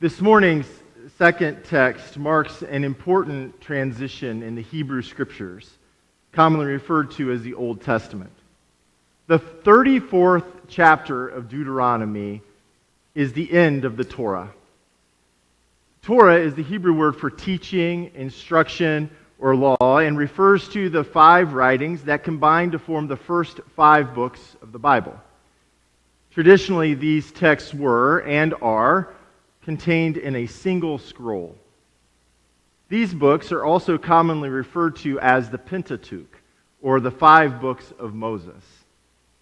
This morning's second text marks an important transition in the Hebrew Scriptures, commonly referred to as the Old Testament. The 34th chapter of Deuteronomy is the end of the Torah. Torah is the Hebrew word for teaching, instruction, or law, and refers to the 5 writings that combine to form the first 5 books of the Bible. Traditionally, these texts were and are contained in a single scroll. These books are also commonly referred to as the Pentateuch, or the 5 books of Moses.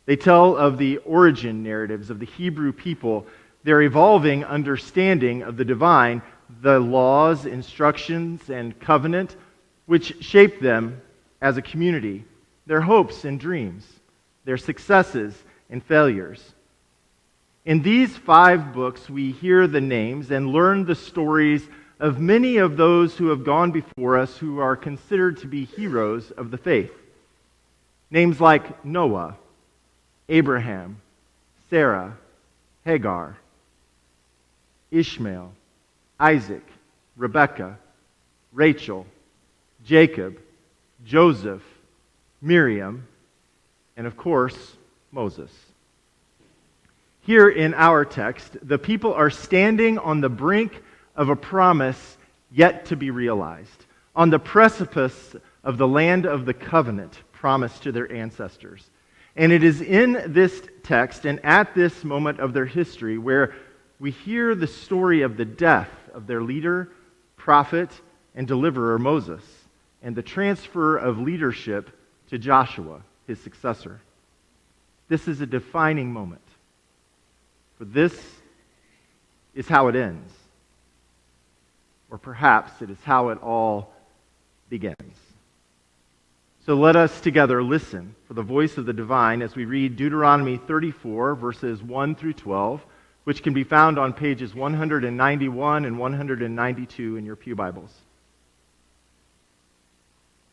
They tell of the origin narratives of the Hebrew people, their evolving understanding of the divine, the laws, instructions, and covenant which shaped them as a community, their hopes and dreams, their successes and failures. In these 5 books, we hear the names and learn the stories of many of those who have gone before us who are considered to be heroes of the faith. Names like Noah, Abraham, Sarah, Hagar, Ishmael, Isaac, Rebekah, Rachel, Jacob, Joseph, Miriam, and of course, Moses. Here in our text, the people are standing on the brink of a promise yet to be realized, on the precipice of the land of the covenant promised to their ancestors. And it is in this text and at this moment of their history where we hear the story of the death of their leader, prophet, and deliverer Moses, and the transfer of leadership to Joshua, his successor. This is a defining moment. For this is how it ends. Or perhaps it is how it all begins. So let us together listen for the voice of the divine as we read Deuteronomy 34, verses 1 through 12, which can be found on pages 191 and 192 in your pew Bibles.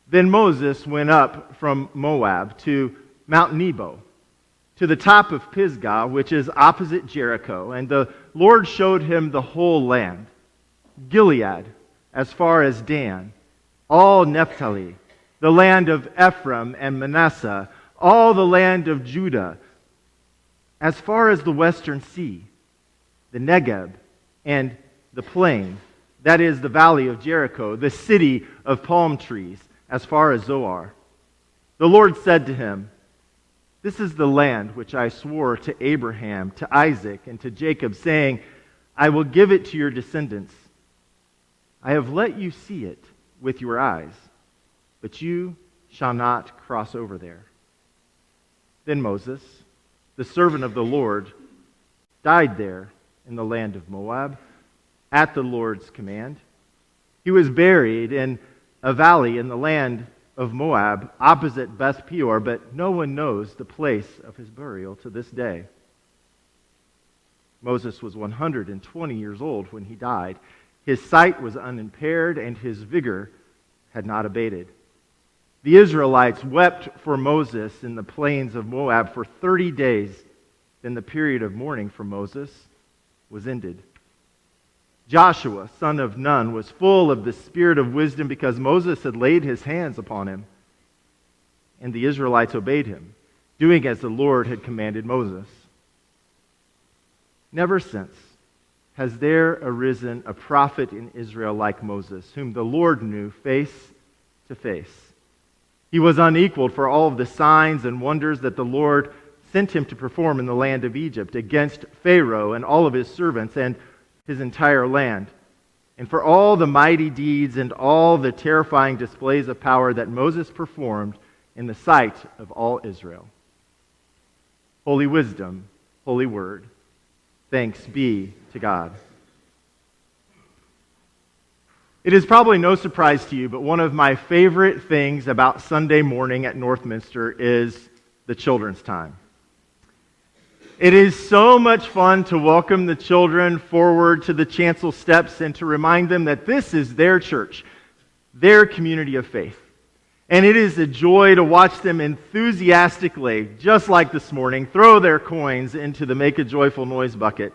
Then Moses went up from Moab to Mount Nebo, to the top of Pisgah, which is opposite Jericho, and the Lord showed him the whole land, Gilead, as far as Dan, all Naphtali, the land of Ephraim and Manasseh, all the land of Judah, as far as the western sea, the Negeb, and the plain, that is the valley of Jericho, the city of palm trees, as far as Zoar. The Lord said to him, "This is the land which I swore to Abraham, to Isaac, and to Jacob, saying, I will give it to your descendants. I have let you see it with your eyes, but you shall not cross over there." Then Moses, the servant of the Lord, died there in the land of Moab at the Lord's command. He was buried in a valley in the land of Moab, opposite Beth Peor, but no one knows the place of his burial to this day. Moses was 120 years old when he died. His sight was unimpaired, and his vigor had not abated. The Israelites wept for Moses in the plains of Moab for 30 days. Then the period of mourning for Moses was ended. Joshua, son of Nun, was full of the spirit of wisdom because Moses had laid his hands upon him. And the Israelites obeyed him, doing as the Lord had commanded Moses. Never since has there arisen a prophet in Israel like Moses, whom the Lord knew face to face. He was unequaled for all of the signs and wonders that the Lord sent him to perform in the land of Egypt against Pharaoh and all of his servants and his entire land, and for all the mighty deeds and all the terrifying displays of power that Moses performed in the sight of all Israel. Holy wisdom, holy word, thanks be to God. It is probably no surprise to you, but one of my favorite things about Sunday morning at Northminster is the children's time. It is so much fun to welcome the children forward to the chancel steps and to remind them that this is their church, their community of faith. And it is a joy to watch them enthusiastically, just like this morning, throw their coins into the Make a Joyful Noise bucket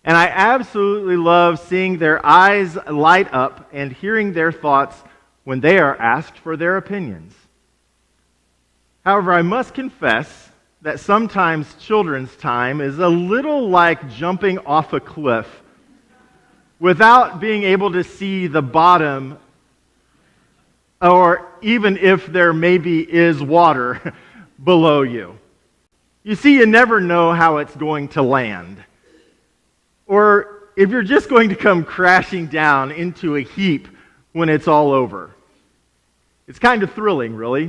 And I absolutely love seeing their eyes light up and hearing their thoughts when they are asked for their opinions. However, I must confess that sometimes children's time is a little like jumping off a cliff without being able to see the bottom, or even if there maybe is water below you. You see, you never know how it's going to land. Or if you're just going to come crashing down into a heap when it's all over. It's kind of thrilling, really.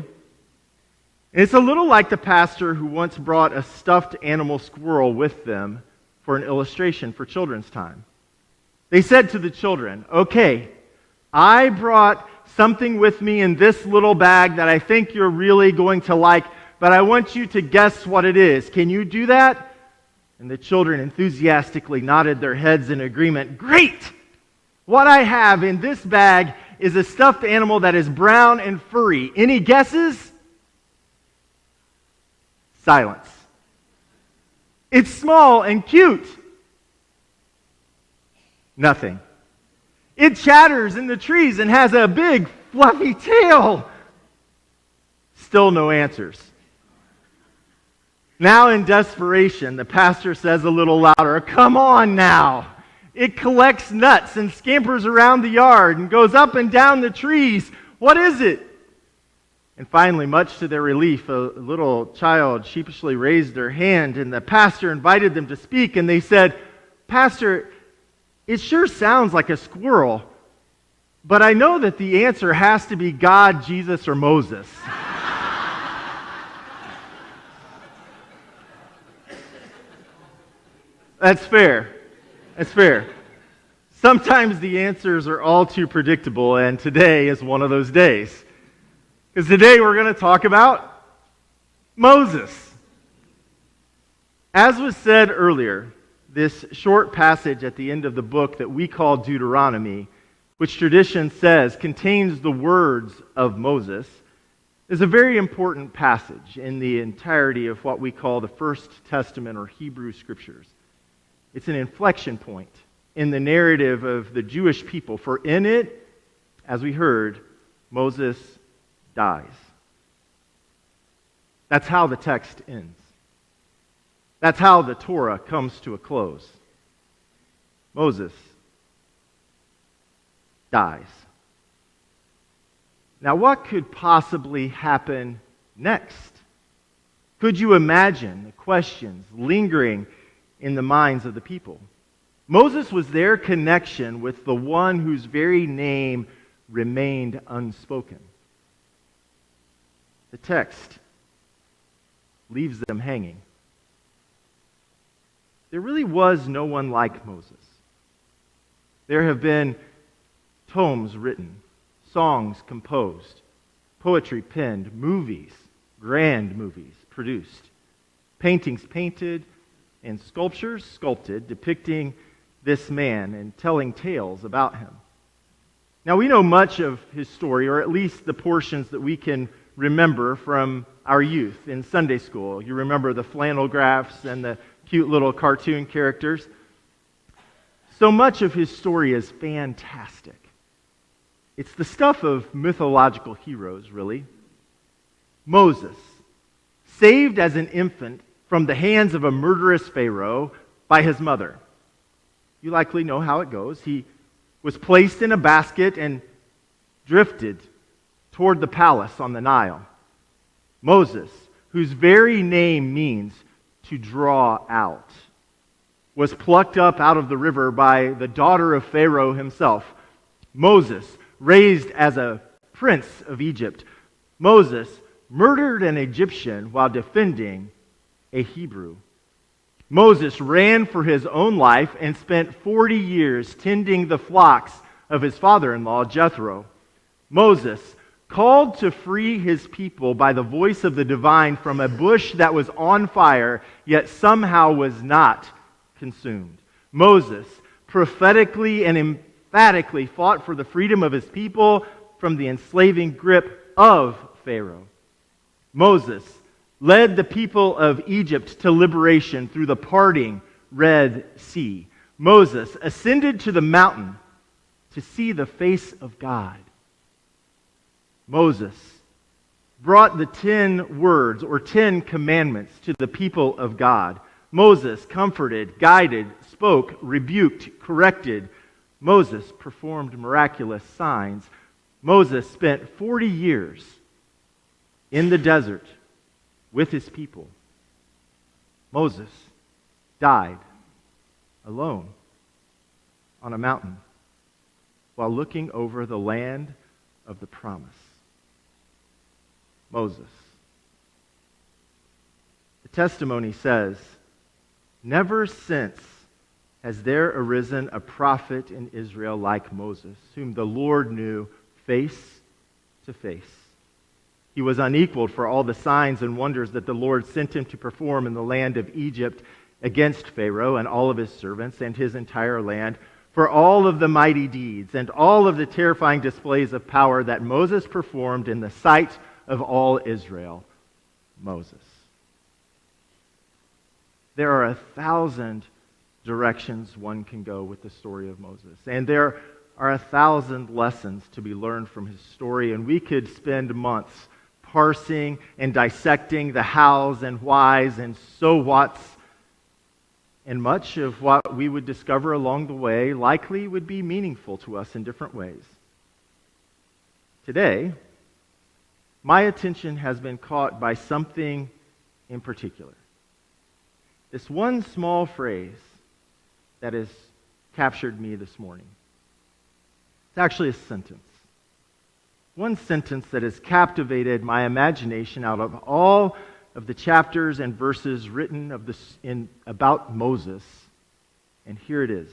And it's a little like the pastor who once brought a stuffed animal squirrel with them for an illustration for children's time. They said to the children, "Okay, I brought something with me in this little bag that I think you're really going to like, but I want you to guess what it is. Can you do that?" And the children enthusiastically nodded their heads in agreement. "Great! What I have in this bag is a stuffed animal that is brown and furry. Any guesses?" Silence. "It's small and cute." Nothing. "It chatters in the trees and has a big fluffy tail." Still no answers. Now in desperation, the pastor says a little louder, "Come on now. It collects nuts and scampers around the yard and goes up and down the trees. What is it?" And finally, much to their relief, a little child sheepishly raised their hand, and the pastor invited them to speak, and they said, "Pastor, it sure sounds like a squirrel, but I know that the answer has to be God, Jesus, or Moses." That's fair. That's fair. Sometimes the answers are all too predictable, and today is one of those days. Because today we're going to talk about Moses. As was said earlier, this short passage at the end of the book that we call Deuteronomy, which tradition says contains the words of Moses, is a very important passage in the entirety of what we call the First Testament or Hebrew Scriptures. It's an inflection point in the narrative of the Jewish people, for in it, as we heard, Moses dies. That's how the text ends. That's how the Torah comes to a close. Moses dies. Now, what could possibly happen next? Could you imagine the questions lingering in the minds of the people? Moses was their connection with the one whose very name remained unspoken. The text leaves them hanging. There really was no one like Moses. There have been tomes written, songs composed, poetry penned, movies, grand movies produced, paintings painted, and sculptures sculpted depicting this man and telling tales about him. Now, we know much of his story, or at least the portions that we can remember from our youth in Sunday school. You remember the flannel graphs and the cute little cartoon characters. So much of his story is fantastic. It's the stuff of mythological heroes, really. Moses, saved as an infant from the hands of a murderous Pharaoh by his mother. You likely know how it goes. He was placed in a basket and drifted toward the palace on the Nile. Moses, whose very name means to draw out, was plucked up out of the river by the daughter of Pharaoh himself. Moses, raised as a prince of Egypt. Moses murdered an Egyptian while defending a Hebrew. Moses ran for his own life and spent 40 years tending the flocks of his father-in-law, Jethro. Moses, called to free his people by the voice of the divine from a bush that was on fire, yet somehow was not consumed. Moses, prophetically and emphatically fought for the freedom of his people from the enslaving grip of Pharaoh. Moses led the people of Egypt to liberation through the parting Red Sea. Moses ascended to the mountain to see the face of God. Moses brought the 10 words or 10 commandments to the people of God. Moses comforted, guided, spoke, rebuked, corrected. Moses performed miraculous signs. Moses spent 40 years in the desert with his people. Moses died alone on a mountain while looking over the land of the promise. Moses. The testimony says, "Never since has there arisen a prophet in Israel like Moses, whom the Lord knew face to face. He was unequaled for all the signs and wonders that the Lord sent him to perform in the land of Egypt against Pharaoh and all of his servants and his entire land, for all of the mighty deeds and all of the terrifying displays of power that Moses performed in the sight of all Israel." Moses. There are 1,000 directions one can go with the story of Moses. And there are 1,000 lessons to be learned from his story. And we could spend months parsing and dissecting the hows and whys and so whats. And much of what we would discover along the way likely would be meaningful to us in different ways. Today, my attention has been caught by something in particular. This one small phrase that has captured me this morning. It's actually a sentence. One sentence that has captivated my imagination out of all of the chapters and verses written about Moses. And here it is.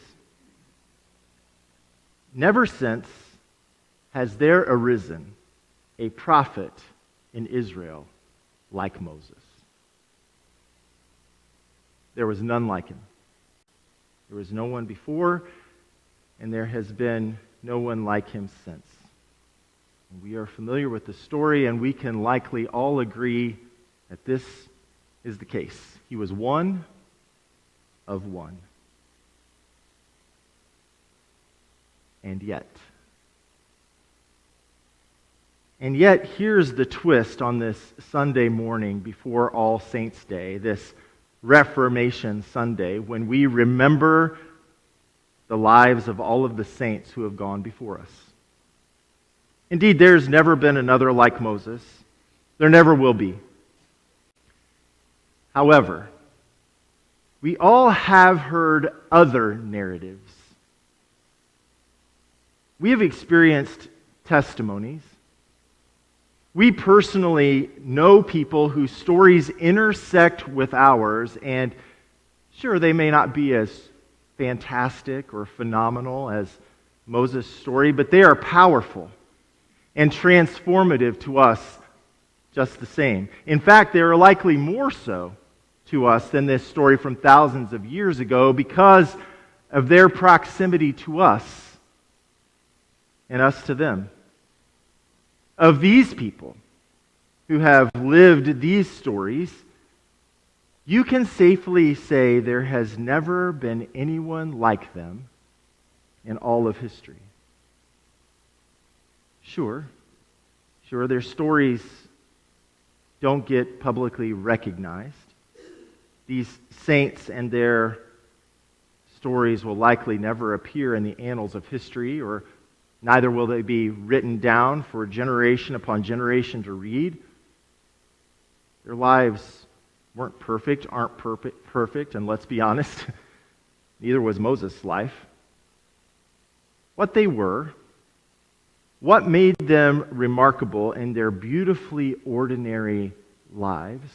"Never since has there arisen a prophet in Israel like Moses." There was none like him. There was no one before, and there has been no one like him since. And we are familiar with the story, and we can likely all agree that this is the case. He was one of one. And yet, here's the twist on this Sunday morning before All Saints' Day, this Reformation Sunday, when we remember the lives of all of the saints who have gone before us. Indeed, there's never been another like Moses. There never will be. However, we all have heard other narratives. We have experienced testimonies. We personally know people whose stories intersect with ours, and sure, they may not be as fantastic or phenomenal as Moses' story, but they are powerful and transformative to us just the same. In fact, they are likely more so to us than this story from thousands of years ago because of their proximity to us and us to them. Of these people who have lived these stories, you can safely say there has never been anyone like them in all of history. Sure, their stories don't get publicly recognized. These saints and their stories will likely never appear in the annals of history, or neither will they be written down for generation upon generation to read. Their lives aren't perfect, and let's be honest, neither was Moses' life. What they were, what made them remarkable in their beautifully ordinary lives,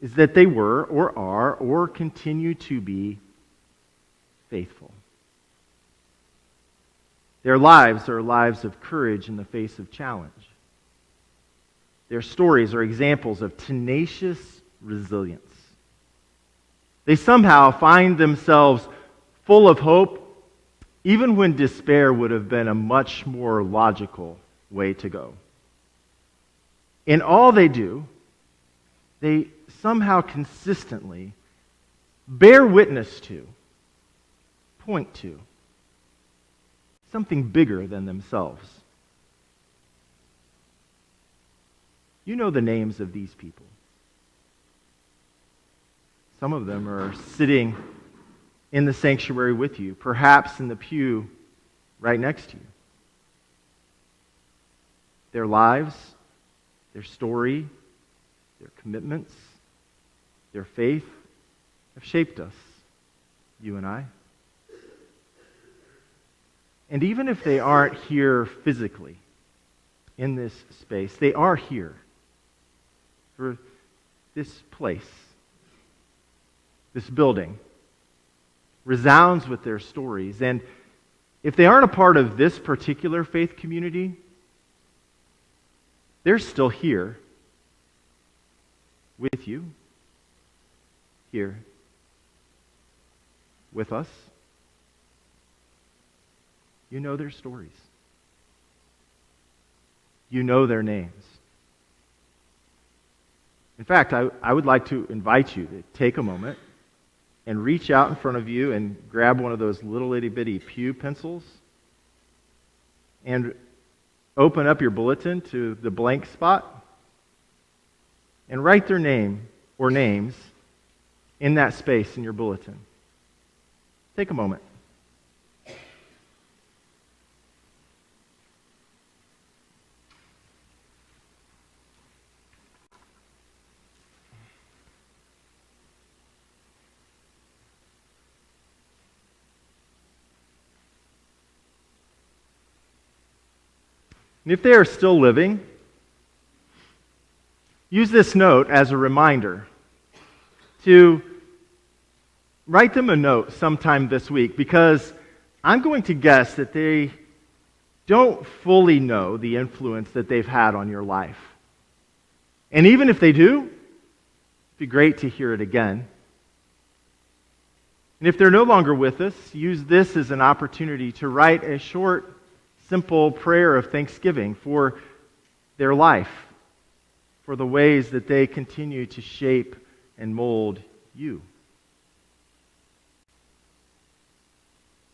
is that they were, or are, or continue to be faithful. Their lives are lives of courage in the face of challenge. Their stories are examples of tenacious resilience. They somehow find themselves full of hope, even when despair would have been a much more logical way to go. In all they do, they somehow consistently bear witness to point to. Something bigger than themselves. You know the names of these people. Some of them are sitting in the sanctuary with you, perhaps in the pew right next to you. Their lives, their story, their commitments, their faith have shaped us, you and I. And even if they aren't here physically in this space, they are here for this place, this building, resounds with their stories. And if they aren't a part of this particular faith community, they're still here with you, here with us. You know their stories. You know their names. In fact, I would like to invite you to take a moment and reach out in front of you and grab one of those little itty-bitty pew pencils and open up your bulletin to the blank spot and write their name or names in that space in your bulletin. Take a moment. And if they are still living, use this note as a reminder to write them a note sometime this week, because I'm going to guess that they don't fully know the influence that they've had on your life. And even if they do, it'd be great to hear it again. And if they're no longer with us, use this as an opportunity to write a short, simple prayer of thanksgiving for their life, for the ways that they continue to shape and mold you.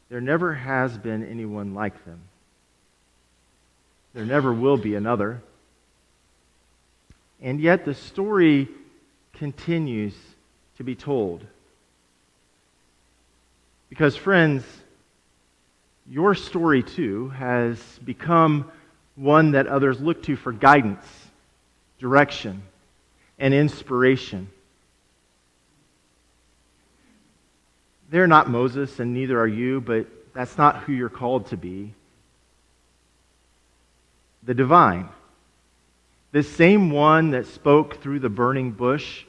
There never has been anyone like them. There never will be another. And yet the story continues to be told. Because, friends, your story, too, has become one that others look to for guidance, direction, and inspiration. They're not Moses, and neither are you, but that's not who you're called to be. The divine, this same one that spoke through the burning bush,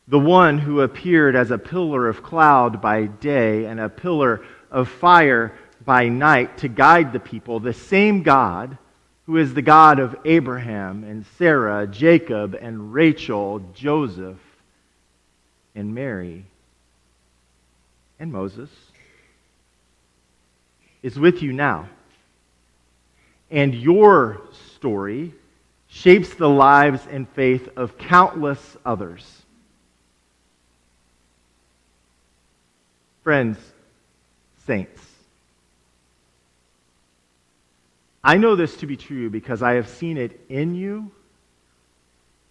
the one who appeared as a pillar of cloud by day and a pillar of fire by night to guide the people, the same God who is the God of Abraham and Sarah, Jacob and Rachel, Joseph and Mary and Moses, is with you now. And your story shapes the lives and faith of countless others. Friends, saints, I know this to be true because I have seen it in you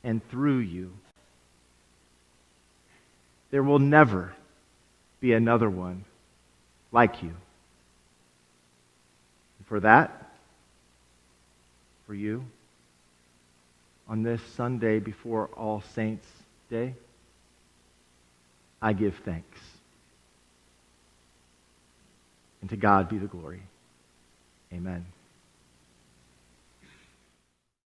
and through you. There will never be another one like you. And for that, for you, on this Sunday before All Saints' Day, I give thanks. And to God be the glory. Amen.